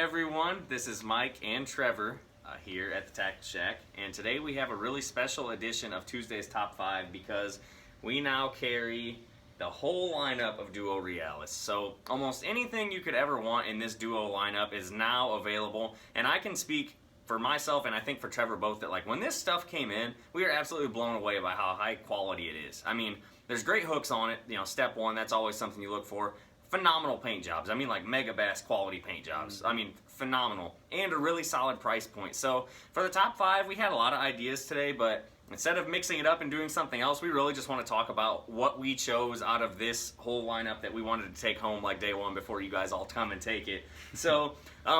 everyone, this is Mike and Trevor here at the Tackle Shack, and today we have a really special edition of Tuesday's Top 5 because we now carry the whole lineup of Duo Realis. So almost anything you could ever want in this Duo lineup is now available, and I can speak for myself and I think for Trevor both that like when this stuff came in, we were absolutely blown away by how high quality it is. I mean, there's great hooks on it, you know, step one, that's always something you look for. Phenomenal paint jobs. I mean, like mega bass quality paint jobs. I mean, phenomenal. And a really solid price point. So for the top 5, we had a lot of ideas today, but instead of mixing it up and doing something else, we really just want to talk about what we chose out of this whole lineup that we wanted to take home like day one before you guys all come and take it. So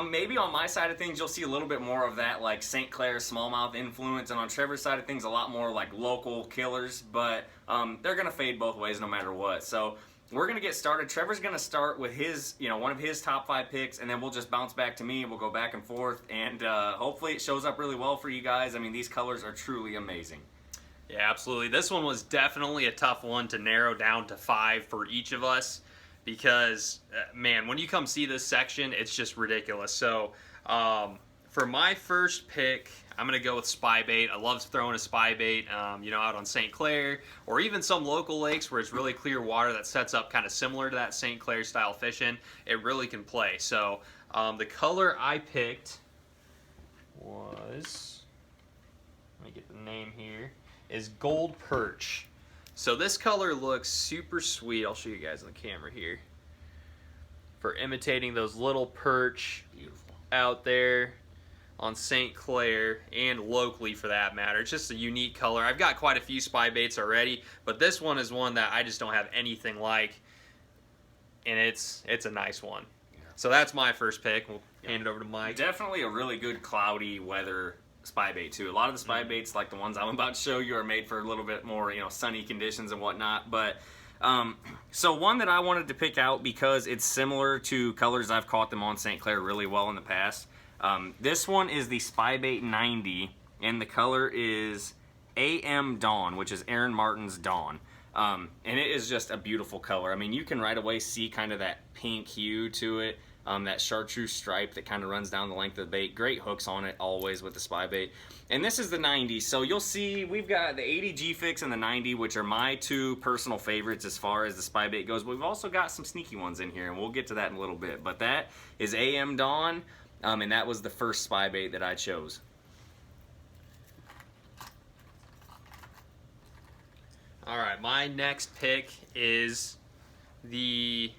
maybe on my side of things, you'll see a little bit more of that like St. Clair smallmouth influence, and on Trevor's side of things, a lot more like local killers, but they're going to fade both ways no matter what. So we're going to get started. Trevor's going to start with his, one of his top 5 picks, and then we'll just bounce back to me, and we'll go back and forth, and hopefully it shows up really well for you guys. I mean, these colors are truly amazing. Yeah, absolutely. This one was definitely a tough one to narrow down to 5 for each of us because, man, when you come see this section, it's just ridiculous. So, for my first pick, I'm going to go with spy bait. I love throwing a spy bait, out on St. Clair or even some local lakes where it's really clear water that sets up kind of similar to that St. Clair style fishing. It really can play. So the color I picked was, let me get the name here, is Gold Perch. So this color looks super sweet. I'll show you guys on the camera here. For imitating those little perch out there on St. Clair and locally for that matter. It's just a unique color. I've got quite a few spy baits already, but this one is one that I just don't have anything like, and it's a nice one. Yeah. So that's my first pick. We'll hand it over to Mike. Definitely a really good cloudy weather spy bait too. A lot of the spy baits, like the ones I'm about to show you, are made for a little bit more, sunny conditions and whatnot. But so one that I wanted to pick out because it's similar to colors I've caught them on St. Clair really well in the past. This one is the Spybait 90, and the color is AM Dawn, which is Aaron Martin's Dawn. And it is just a beautiful color. I mean, you can right away see kind of that pink hue to it, that chartreuse stripe that kind of runs down the length of the bait. Great hooks on it always with the Spybait. And this is the 90, so you'll see we've got the 80 G-Fix and the 90, which are my 2 personal favorites as far as the Spybait goes. But we've also got some sneaky ones in here, and we'll get to that in a little bit. But that is AM Dawn. And that was the first spy bait that I chose. All right, my next pick is the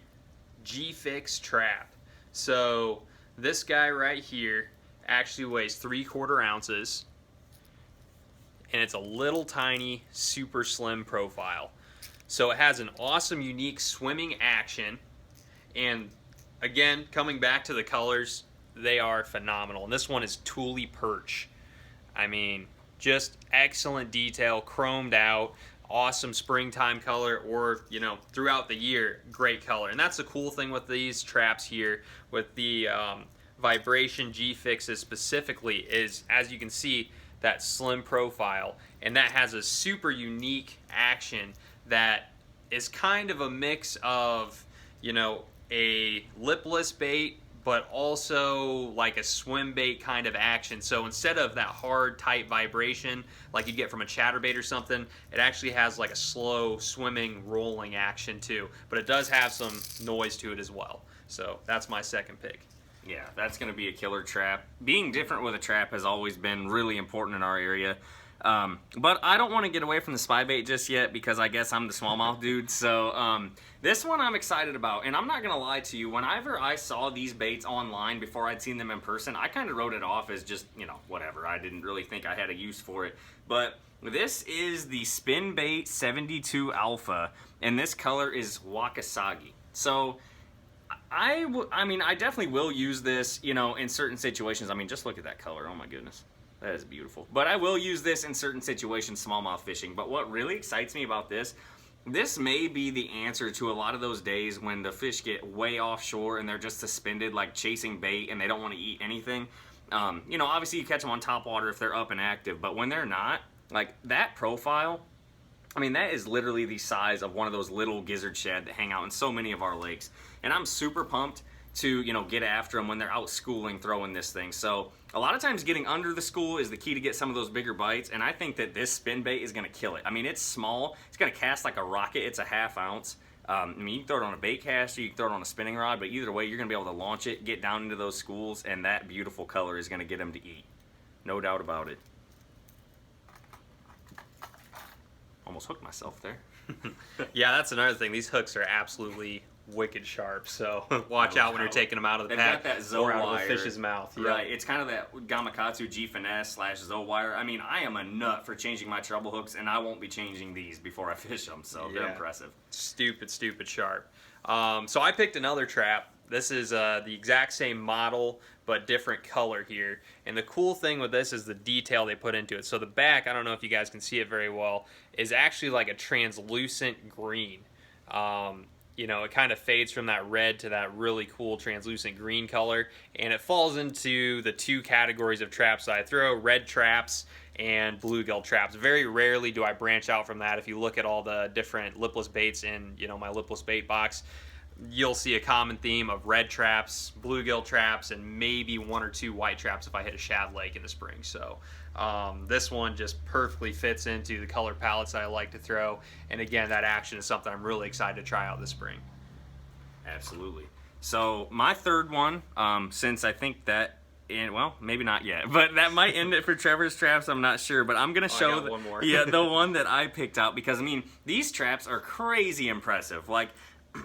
G-Fix Trap. So this guy right here actually weighs 3/4 ounces, and it's a little tiny, super slim profile. So it has an awesome, unique swimming action, and again, coming back to the colors, they are phenomenal. And this one is Thule Perch. I mean, just excellent detail, chromed out, awesome springtime color, or, throughout the year, great color. And that's the cool thing with these traps here, with the vibration G-Fixes specifically, is, as you can see, that slim profile. And that has a super unique action that is kind of a mix of, a lipless bait, but also like a swim bait kind of action. So instead of that hard, tight vibration like you get from a chatterbait or something, it actually has like a slow swimming, rolling action too. But it does have some noise to it as well. So that's my second pick. Yeah, that's going to be a killer trap. Being different with a trap has always been really important in our area. But I don't want to get away from the spy bait just yet because I guess I'm the smallmouth dude. So this one I'm excited about, and I'm not going to lie to you. Whenever I saw these baits online before I'd seen them in person, I kind of wrote it off as just, whatever. I didn't really think I had a use for it. But this is the Spin Bait 72 Alpha, and this color is Wakasagi. So I definitely will use this, in certain situations. I mean, just look at that color. Oh my goodness. That is beautiful. But I will use this in certain situations, smallmouth fishing. But what really excites me about this may be the answer to a lot of those days when the fish get way offshore and they're just suspended, like chasing bait, and they don't want to eat anything. Obviously you catch them on top water if they're up and active, but when they're not, like that profile, I mean, that is literally the size of one of those little gizzard shad that hang out in so many of our lakes. And I'm super pumped to, you know, get after them when they're out schooling throwing this thing. So a lot of times getting under the school is the key to get some of those bigger bites, and I think that this spin bait is going to kill it. I mean, it's small. It's going to cast like a rocket. It's a ½ ounce. I mean, you can throw it on a bait caster, you can throw it on a spinning rod, but either way, you're going to be able to launch it, get down into those schools, and that beautiful color is going to get them to eat. No doubt about it. Almost hooked myself there. Yeah, that's another thing. These hooks are absolutely wicked sharp, so watch out when you're taking them out of the pack got that Zoe or out wire, of a fish's mouth. Right, it's kind of that Gamakatsu G Finesse / Zoe wire. I mean, I am a nut for changing my treble hooks, and I won't be changing these before I fish them, so they're impressive. Stupid sharp. So I picked another trap. This is the exact same model, but different color here. And the cool thing with this is the detail they put into it. So the back, I don't know if you guys can see it very well, is actually like a translucent green. You know, it kind of fades from that red to that really cool translucent green color, and it falls into the two categories of traps that I throw: red traps and bluegill traps. Very rarely do I branch out from that. If you look at all the different lipless baits in, you know, my lipless bait box, you'll see a common theme of red traps, bluegill traps, and maybe 1 or 2 white traps if I hit a shad lake in the spring. So this one just perfectly fits into the color palettes that I like to throw. And again, that action is something I'm really excited to try out this spring. Absolutely. So my third one, since I think that, well, maybe not yet, but that might end it for Trevor's traps. I'm not sure, but I'm gonna show one more. the one that I picked out, because I mean, these traps are crazy impressive. Like,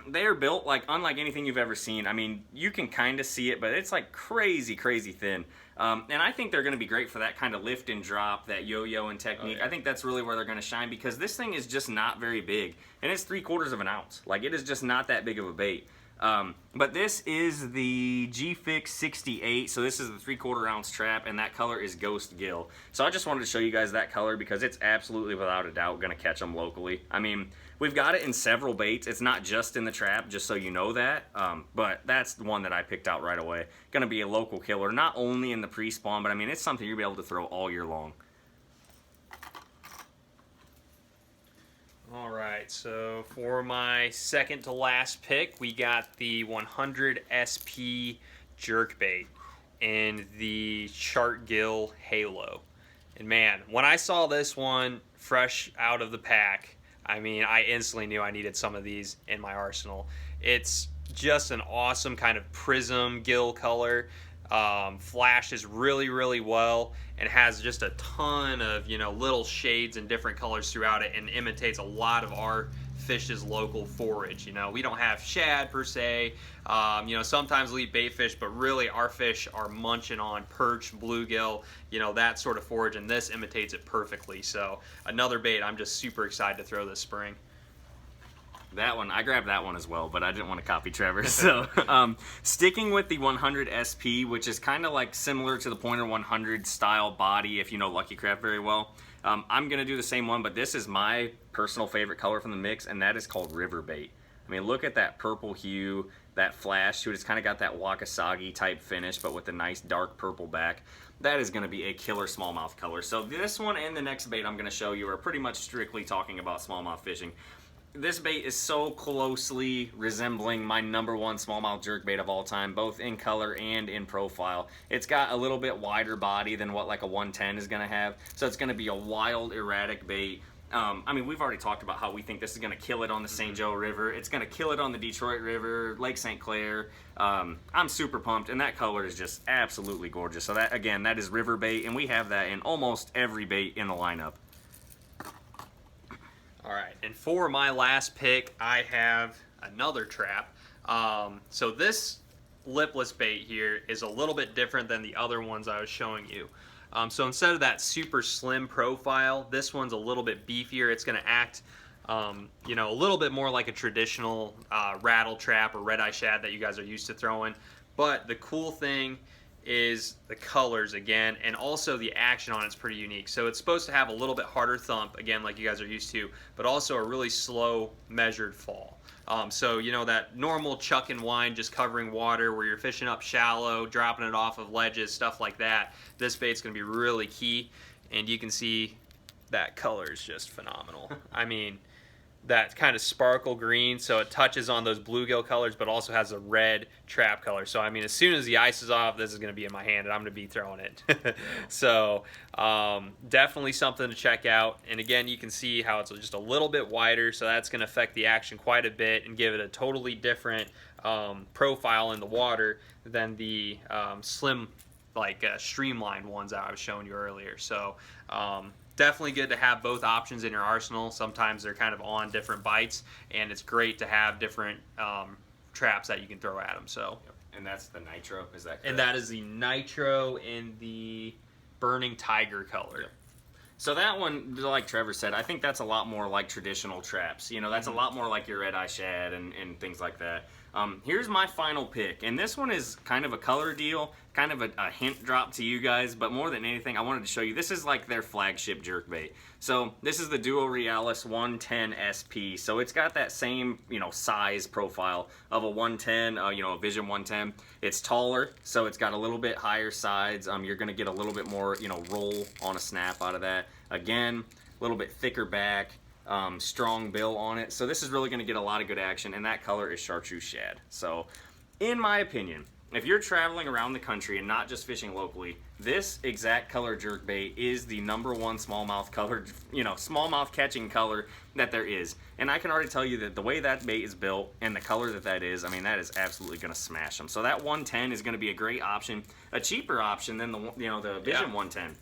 they are built like unlike anything you've ever seen. I mean, you can kind of see it, but it's like crazy thin. And I think they're going to be great for that kind of lift and drop, that yo-yoing technique. I think that's really where they're going to shine, because this thing is just not very big, and it's 3/4 of an ounce. Like, it is just not that big of a bait. But this is the G-Fix 68, so this is the 3/4 ounce trap, and that color is Ghost Gill. So I just wanted to show you guys that color because it's absolutely, without a doubt, going to catch them locally. I mean, we've got it in several baits. It's not just in the trap, just so you know that. But that's the one that I picked out right away. Going to be a local killer, not only in the pre-spawn, but I mean, it's something you'll be able to throw all year long. All right, so for my second to last pick, we got the 100 SP Jerkbait in the Chartgill Halo. And man, when I saw this one fresh out of the pack, I mean, I instantly knew I needed some of these in my arsenal. It's just an awesome kind of prism gill color. Flashes really well, and has just a ton of, you know, little shades and different colors throughout it, and imitates a lot of our fish's local forage. You know, we don't have shad per se. You know, sometimes we'll eat bait fish, but really our fish are munching on perch, bluegill, you know, that sort of forage, and this imitates it perfectly. So another bait I'm just super excited to throw this spring. That one, I grabbed that one as well, but I didn't want to copy Trevor. So, sticking with the 100 SP, which is kind of like similar to the Pointer 100 style body, if you know Lucky Craft very well, I'm going to do the same one, but this is my personal favorite color from the mix, and that is called River Bait. I mean, look at that purple hue, that flash to it. It's kind of got that Wakasagi type finish, but with a nice dark purple back. That is going to be a killer smallmouth color. So this one and the next bait I'm going to show you are pretty much strictly talking about smallmouth fishing. This bait is so closely resembling my #1 smallmouth jerkbait of all time, both in color and in profile. It's got a little bit wider body than what like a 110 is going to have, so it's going to be a wild, erratic bait. I mean, we've already talked about how we think this is going to kill it on the St. Joe River. It's going to kill it on the Detroit River, Lake St. Clair. I'm super pumped, and that color is just absolutely gorgeous. So that, again, that is River Bait, and we have that in almost every bait in the lineup. All right, and for my last pick, I have another trap. So this lipless bait here is a little bit different than the other ones I was showing you. So instead of that super slim profile, this one's a little bit beefier. It's going to act, you know, a little bit more like a traditional rattle trap or red-eye shad that you guys are used to throwing. But the cool thing is the colors again, and also the action on it's pretty unique. So it's supposed to have a little bit harder thump, again, like you guys are used to, but also a really slow, measured fall. So, you know, that normal chuck and wind, just covering water where you're fishing up shallow, dropping it off of ledges, stuff like that, this bait's going to be really key. And you can see that color is just phenomenal. I mean, that kind of sparkle green, so it touches on those bluegill colors, but also has a red trap color. So I mean, as soon as the ice is off, this is going to be in my hand, and I'm going to be throwing it. So definitely something to check out. And again, you can see how it's just a little bit wider, so that's going to affect the action quite a bit and give it a totally different profile in the water than the slim, like streamlined ones that I was showing you earlier. So definitely good to have both options in your arsenal. Sometimes they're kind of on different bites, and it's great to have different traps that you can throw at them. So, and that's the Nitro, is that correct? And that is the Nitro in the Burning Tiger color. So that one, like Trevor said, I think that's a lot more like traditional traps. You know, that's a lot more like your red eye shad and things like that. Here's my final pick, and this one is kind of a color deal, kind of a hint drop to you guys, but more than anything, I wanted to show you, this is like their flagship jerkbait. So this is the Duo Realis 110 SP, so it's got that same, you know, size profile of a 110, you know, a Vision 110. It's taller, so it's got a little bit higher sides. You're gonna get a little bit more, you know, roll on a snap out of that. Again, a little bit thicker back. Strong bill on it, so this is really going to get a lot of good action, and that color is chartreuse shad. So in my opinion, if you're traveling around the country and not just fishing locally, this exact color jerkbait is the #1 smallmouth color, you know, smallmouth catching color that there is. And I can already tell you that the way that bait is built and the color that is, I mean, that is absolutely going to smash them. So that 110 is going to be a great option, a cheaper option than the, you know, the Vision 110.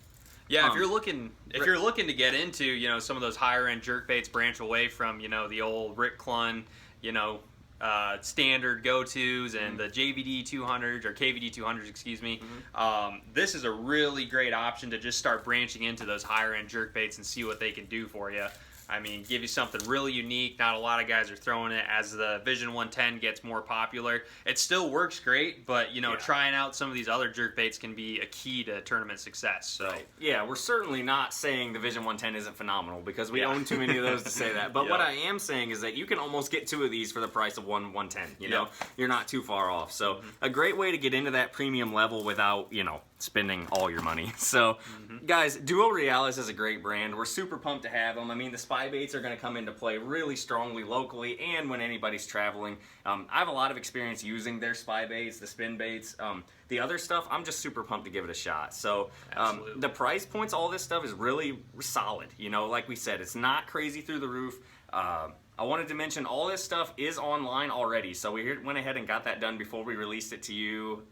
Yeah, if you're looking to get into, you know, some of those higher end jerkbaits, branch away from, you know, the old Rick Clunn, you know, standard go-tos and the JVD 200s or KVD 200s, excuse me. This is a really great option to just start branching into those higher end jerkbaits and see what they can do for you. I mean, give you something really unique. Not a lot of guys are throwing it. As the Vision 110 gets more popular, it still works great, but, you know, trying out some of these other jerkbaits can be a key to tournament success. So yeah, we're certainly not saying the Vision 110 isn't phenomenal, because we own too many of those to say that. But what I am saying is that you can almost get 2 of these for the price of one 110. You know, you're not too far off. So a great way to get into that premium level without, you know, spending all your money. So guys, Duo Realis is a great brand. We're super pumped to have them. I mean, the spy baits are going to come into play really strongly locally and when anybody's traveling. I have a lot of experience using their spy baits, the spin baits. The other stuff, I'm just super pumped to give it a shot. So the price points, all this stuff is really solid. You know, like we said, it's not crazy through the roof. I wanted to mention all this stuff is online already. So we went ahead and got that done before we released it to you.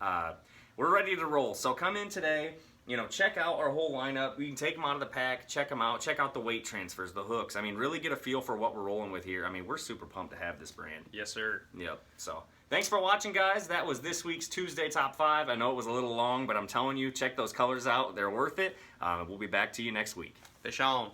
We're ready to roll. So come in today, you know, check out our whole lineup. You can take them out of the pack, check them out, check out the weight transfers, the hooks. I mean, really get a feel for what we're rolling with here. I mean, we're super pumped to have this brand. Yes, sir. Yep. So thanks for watching, guys. That was this week's Tuesday Top 5. I know it was a little long, but I'm telling you, check those colors out. They're worth it. We'll be back to you next week. Fish on.